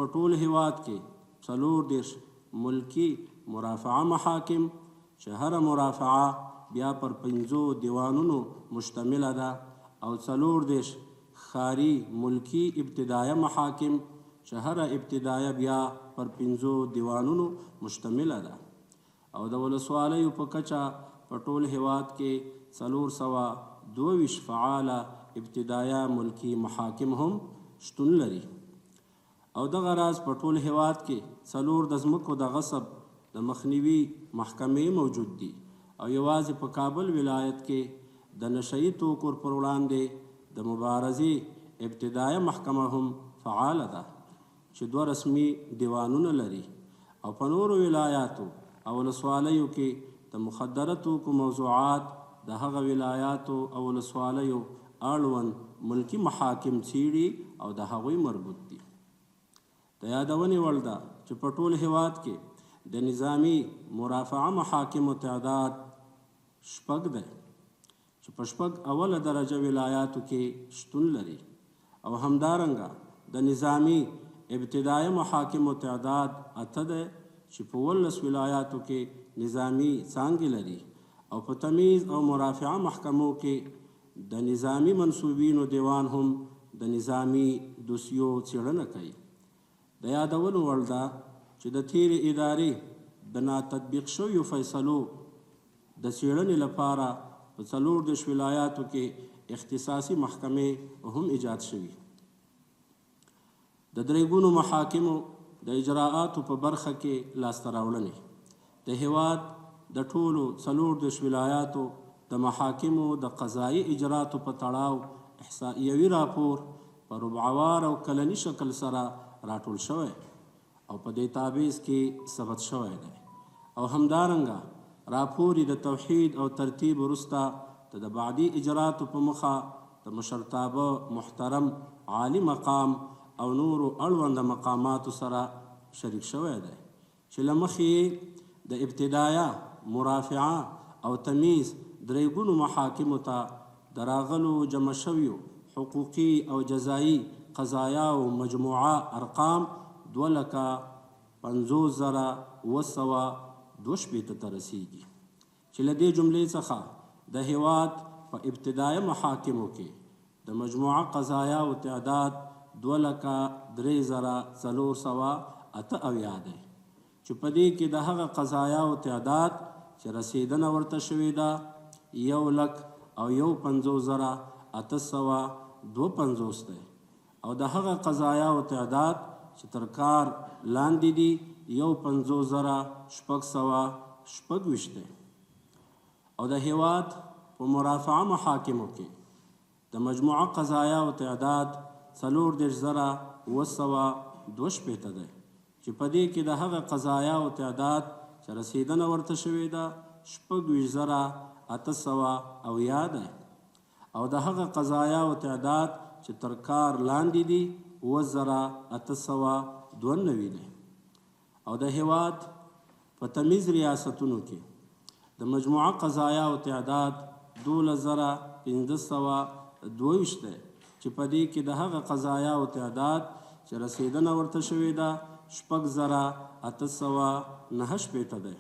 په ټول هیواد کې 34 ملکی مرافعه محاکم چې هره مرافعه بیا پر 5 دیوانونو مشتمله ده او 34 ښاري ملکی ابتدایه محاکم چې هره ابتدایه بیا پر 5 دیوانونو مشتمله ده او د ولسوالیو په کچه په ټول هیواد کې 422 فعاله ابتدایه ملکی محاکم هم شتون لري او دغه راز په ټول هیواد کې 4 د ځمکو د غصب د مخنیوي محکمې موجود دي او یوازې په کابل ولایت کې د نشهیي توکو پر وړاندې د مبارزې ابتدایه محکمه هم فعاله ده چې 2 رسمي دیوانونه لري او په نورو ولایاتو او ولسوالیو کې د مخدره توکو موضوعات د هغه ولایاتو او ولسوالیو اړوند ملکی محاکم څیړي او د هغوی مربوط دي. د یادونې وړ ده چې په ټول هیواد کې د نظامی مرافعه محاکمو تعداد 6 دی چې په 6 اوله درجه ولایاتو کې شتون لري او همدارنګه د نظامی ابتدایه محاکمو تعداد 8 دی چې په 19 ولایاتو کې نظامی څانګې لري او په تمیز او مرافعه محکمو کې د نظامی منصوبینو دیوان هم د نظامی دوسیو څیړنه کوي. د یادولو وړ ده چې د تیرې ادارې د ناتطبیق شویو فیصلو د څیړنې لپاره په 34 ولایاتو کې اختصاصي محکمې هم ایجاد شوي. د 3 ګونو محاکمو د اجراءاتو په برخه کې لاسته راوړنې د هیواد د ټولو 34 ولایاتو د محاکمو د قضایي اجراتو په تړاو احصائیوي راپور په ربعوار او کلني شکل سره راټول شوی او په ډیټابیس کې ثبت شوی دی او همدارنګه راپور د توحید او ترتیب وروسته د بعدي اجراتو په مخه د مشرتابه محترم عالی مقام او نورو اړونده مقاماتو سره شریک شوی دی چې له مخې د ابتدایه مرافعه او تمیز 3 ګونو محاکمو ته د راغلو جمع شویو حقوقي او جزایي قضایا او مجموعه ارقام 2,50,222 ته رسیږي چې له دې جملې څخه د هیواد په ابتدایه محاکمو کې د مجموعه قضایا او تعداد 2,03,478 دی چې په دې کې د هغه قضایا او تعداد چې رسیدنه ورته شوې ده 1,50,852 دی او د هغه قضایا او تعداد چې تر کار لاندې دي 1,50,626 دی او د هیواد په مرافعه محاکمو کې د مجموعه قضایا او تعداد 4,922 دی چې په دې کې د هغه قضایا او تعداد چې رسیدنه ورته شوې ده 26,800 دی او د هغه قضایا او تعداد چې تر کار لاندې دي 9,892 دی او د هیواد په تمیز ریاستونو کې د مجموعه قضایا او تعداد 12,522 دی چې په دې کې د هغه قضایا او تعداد چې رسیدنه ورته شوې ده 6,889 دی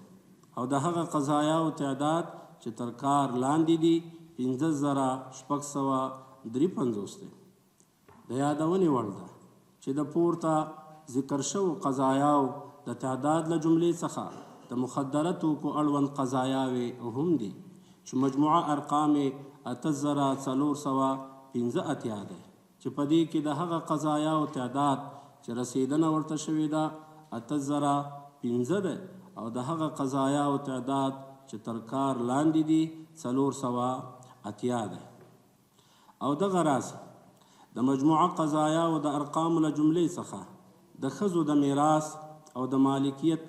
او د هغه قضایا او تعداد چې تر کار لاندې دي 15,653 دی. د یادونې وړ ده چې د پورته ذکر شوو قضایاو د تعداد له جملې څخه د مخدره توکو اړوند قضایاوې هم دي چې مجموعه ارقام 8,415 دی چې په دې کې د هغه قضایاو تعداد چې رسیدنه ورته شوې ده 8,015 دی او د هغه قضایاو تعداد چې تر کار لاندې دي 480 دی او دغه راز د مجموعه قضایا او د ارقام له جملې څخه د ښځو د میراث او د مالکیت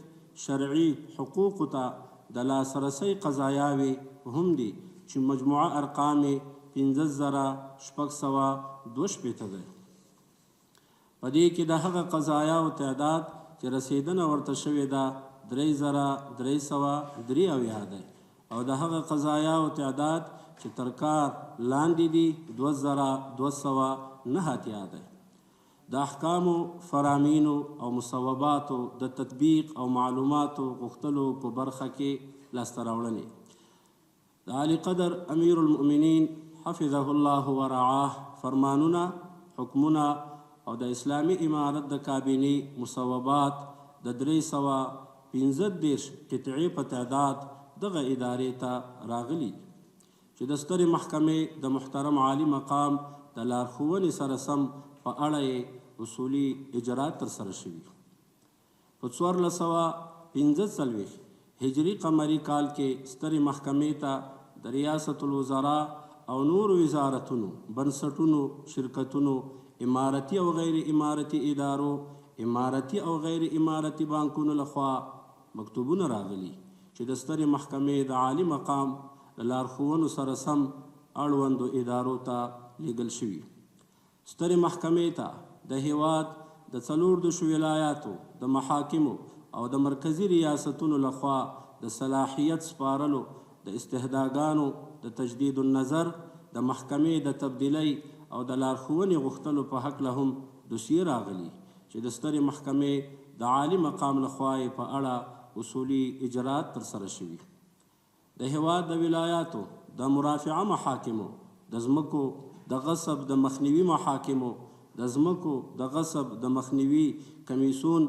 شرعي حقوقو ته د لاسرسۍ قضایاوې هم دي چې مجموعه ارقام 15,622 دی. په دې کې د هغه قضایاو تعداد چې رسیدنه ورته شوې ده 3,383 دی او د هغه قضایاو تعداد چې تر کار لاندې دي 2,209 دی. د احکامو فرامینو او مصوباتو د تطبیق او معلوماتو غوښتلو په برخه کې لاسته راوړنې د عالی قدر امیر المؤمنین حفظه الله ورعاه فرمانونه، حکمونه او د اسلامي امارت د کابینې مصوبات د 315 قطعې په تعداد دغه ادارې ته راغلي چې د سترې محکمې د محترم عالی مقام د لارښوونې سره سم په اړه یې اصولي اجرات ترسره شوي. په 1445 هجري قمري کال کې سترې محکمې ته د ریاست الوزراء او نورو وزارتونو، بنسټونو، شرکتونو، امارتي او غیر امارتي ادارو، امارتي او غیر امارتي بانکونو لخوا مکتوبونه راغلي چې د سترې محکمې د عالي مقام د لارښوونو سره سم اړوندو ادارو ته لیږل شوي. سترې محکمې ته د هیواد د 14 ولایاتو د محاکمو او د مرکزی ریاستونو لخوا د صلاحیت سپارلو، د استهداګانو د تجدید النظر، د محکمې د تبدیلی او د لارښوونې غوښتلو په هکله هم دوسیې راغلي چې د سترې محکمې د عالي مقام لخوا یې په اړه اصولي اجرات ترسره شوي. د هیواد د ولایاتو د مرافعه محاکمو، د ځمکو د غصب د مخنیوي محاکمو، د ځمکو د غصب د مخنیوي کمیسون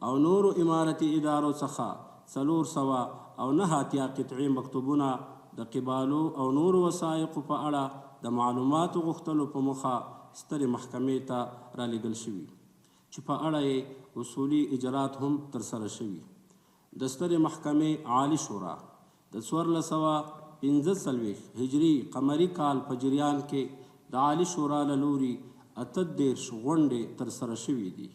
او نورو امارتي ادارو څخه 409 قطعې مکتوبونه د قبالو او نورو وثایقو په اړه د معلوماتو غوښتلو په موخه سترې محکمې ته رالیږل شوي چې په اړه یې اصولي اجرات هم ترسره شوي. د سترې محکمې عالی شورا د 1445 هجري قمري کال په جریان کې د عالی شورا له لوري 38 غونډې ترسره شوي دي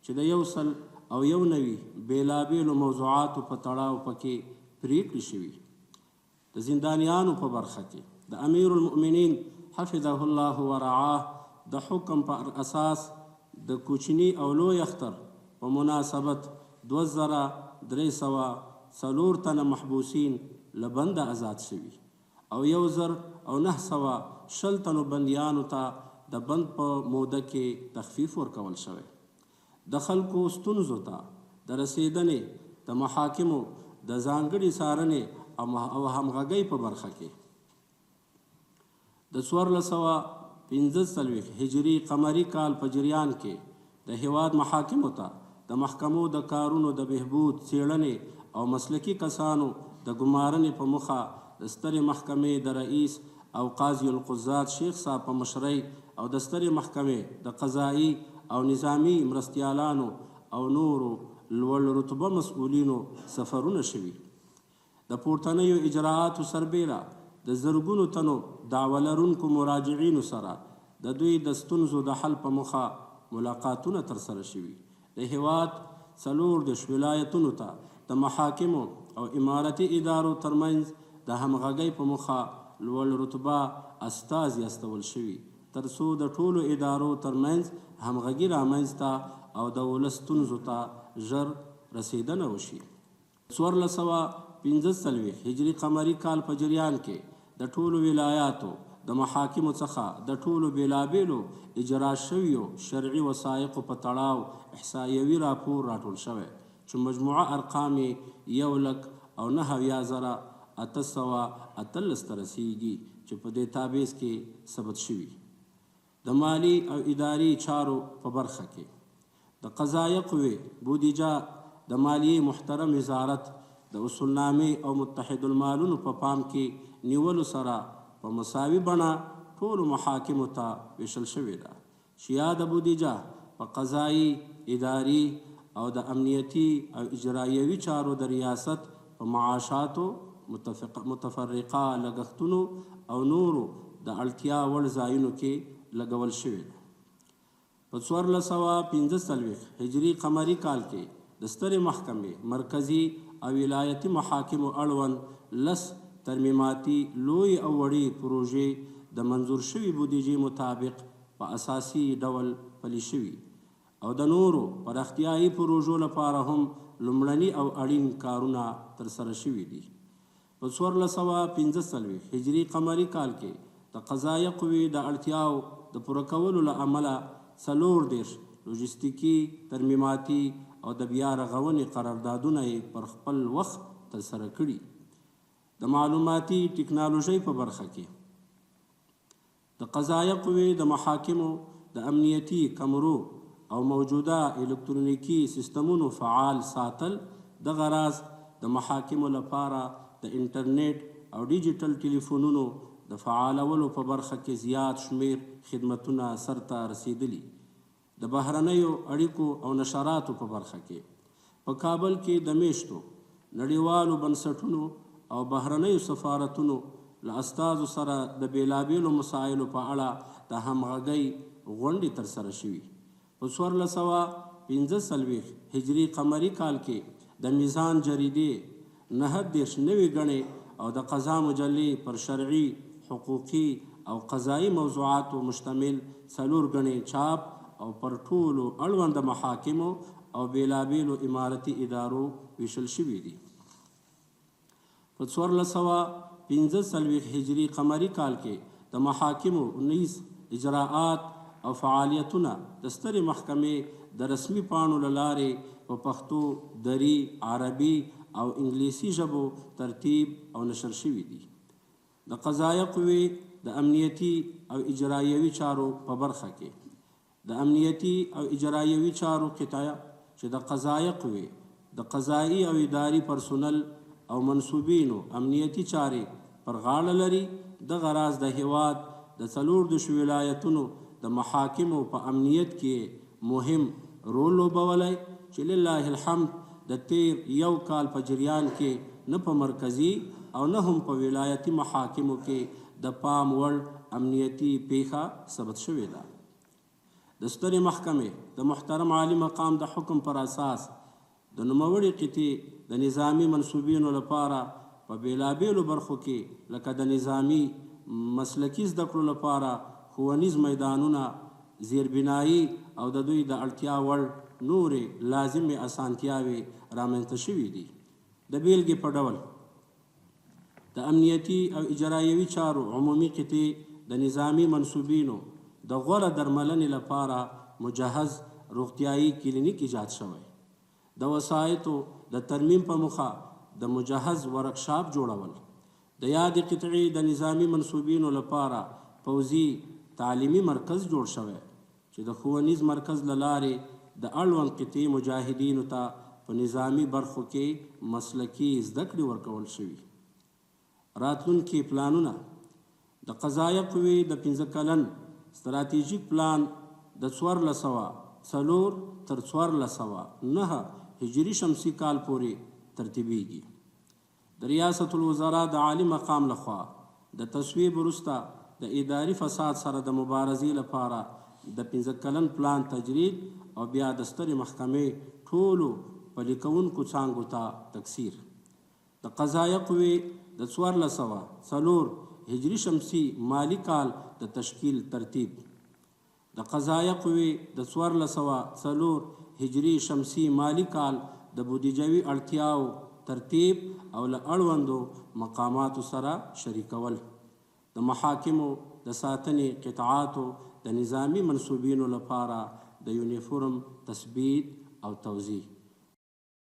چې د 191 بېلابېلو موضوعاتو په تړاو پکې پریکړې شوي. د زندانیانو په برخه کې د امیر المؤمنین حفظه الله ورعاه د حکم پر اساس د کوچني او لوی اختر په مناسبت 2304 تنه محبوسین له بنده آزاد شوي او 1920 تنو بندیانو ته د بند په موده کې تخفیف ورکول شوی. د خلکو ستونزو ته د رسیدنې د محاکمو د ځانګړي څارنې او همغږۍ په برخه کې د 1445 هجري قمري کال په جریان کې د هیواد محاکمو ته د محکمو د کارونو د بهبود، څیړنې او مسلکي کسانو د ګمارنې په موخه د سترې محکمې د رئیس او قاضي القضات شیخ صاحب په مشرۍ او د سترې محکمې د قضایي او نظامی مرستیالانو او نورو لوړ رتبه مسؤلینو سفرونه شوي. د پورتنیو اجراعاتو سربیره د زرګونو تنو دعوه لرونکو مراجعینو سره د دوی د ستونزو د حل په موخه ملاقاتونه ترسره شوي. د هیواد 14 ولایتونو ته د محاکمو او امارتي ادارو ترمنځ د همغږۍ په موخه لوړ رتبه استازي استول شوي تر څو د ټولو ادارو ترمنځ همغږي رامنځته او د ولس ستونزو ته ژر رسیدنه وشي. 1445 هجري قمري کال په جریان کې د ټولو ولایاتو د محاکمو څخه د ټولو بیلابیلو اجرا شویو شرعي وثایقو په تړاو احصایوي راپور راټول شوی چې مجموعه ارقام یې 1,09,818 ته رسیږي چې په ډیټابیس کې ثبت شوي. د مالی او اداري چارو په برخه کې د قضایه قوې بودیجه د مالیې محترم وزارت د اصولنامې او متحد المالونو په پام کې نیولو سره په مساوي بڼه ټولو محاکمو ته ویشل شوې ده چې یاده بودیجه په قضایي، اداري او د امنیتي او اجرایوي چارو د ریاست په معاشاتو، متفرقه لګښتونو او نورو د اړتیا وړ ځایونو کې لګول شوې ده. په 1445 هجري قمري کال کې د سترې محکمې مرکزي او ولایتي محاکمو اړوند 10 ترمیماتي لوی او وړې پروژې د منظور شوي بودیجې مطابق په اساسي ډول پلي شوي او د نورو پراختیایي پروژو لپاره هم لومړني او اړین کارونه ترسره شوي دي. په 1445 هجري قمري کال کې د قضایه قوې د اړتیاو د پوره کولو له امله 40 لوجستیکي، ترمیماتي او د بیا رغونې قراردادونه یې پر خپل وخت ترسره کړي. د معلوماتي ټکنالوژۍ په برخه کې د قضایه قوې د محاکمو د امنیتي کمرو او موجوده الکترونیکي سیستمونو فعال ساتل دغه راز د محاکمو لپاره د انټرنیټ او ډیجیټل ټلیفونونو د فعالولو په برخه کې زیات شمیر خدمتونه سرته رسیدلي. د بهرنیو اړیکو او نشراتو په برخه کې په کابل کې د میشتو نړیوالو بنسټونو او بهرنیو سفارتونو له استازو سره د بیلابیلو مسایلو په اړه د همغږۍ غونډې ترسره شوي. په 1445 هجري قمري کال کې د میزان جریدې 29 نوې ګڼې او د قضا مجلې پر شرعي، حقوقي او قضایي موضوعاتو مشتمل 4 ګڼې چاپ او پر ټولو اړونده محاکمو او بیلابیلو امارتي ادارو ویشل شوي دي. په 1445 هجري قمري کال کې د محاکمو 19 اجراءات او فعالیتونه د سترې محکمې د رسمي پاڼو له لارې په پښتو، دري، عربي او انګلیسي ژبو ترتیب او نشر شوي دي. د قضایه قوې د امنیتي او اجرایوي چارو په برخه کې د امنیتي او اجرایوي چارو قطعه چې د قضایه قوې د قضایي او اداري پرسونل او منصوبینو امنیتي چارې پر غاړه لري. دغه راز د هیواد د 14 ولایتونو د محاکمو په امنیت کې مهم رول لوبولی چې لله الحمد د تیر یو کال په جریان کې نه په مرکزي او نه هم په ولایتي محاکمو کې د پام وړ امنیتي پیښه ثبت شوې ده. د سترې محکمې د محترم عالی مقام د حکم پر اساس د نوموړې قطعې د نظامي منصوبینو لپاره په بیلابیلو برخو کې لکه د نظامي مسلکي زده کړو لپاره ښوونیز میدانونه، زیربنایي او د دوی د اړتیا وړ نورې لازمې اسانتیاوې رامنځته شوي دي. د بیلګې په ډول د امنیتي او اجرایوي چارو عمومي قطعې د نظامي منصوبینو د غوره درملنې لپاره مجهز روغتیایي کلینیک ایجاد شوی. د وسایطو د ترمیم په موخه د مجهز ورکشاپ جوړول. د یادې قطعې د نظامي منصوبینو لپاره پوځي تعلیمي مرکز جوړ شوی چې د ښوونیز مرکز له لارې د اړوند قطعې مجاهدینو ته په نظامي برخو کې مسلکي زده کړې ورکول شوي. راتلونکي پلانونه د قضایه قوې د 15 کلن ستراتیژیک پلان د 1404 تر 1409 هجري شمسي کال پورې ترتیبیږي. د ریاست الوزرا د عالی مقام لخوا د تصویب وروسته د اداري فساد سره د مبارزې لپاره د 15 کلن پلان تجرید او بیا د سترې محکمې ټولو پلي کوونکو څانګو ته تکثیر. د قضایه قوې د 1404 هجري شمسي مالی کال د تشکیل ترتیب. د قضایه قوې د 1404 هجري شمسي مالی کال د بودیجوي اړتیاو ترتیب او له اړوندو مقاماتو سره شریکول. د محاکمو د ساتنې قطعاتو د نظامي منصوبینو لپاره د یونیفورم تثبیت او توزیع.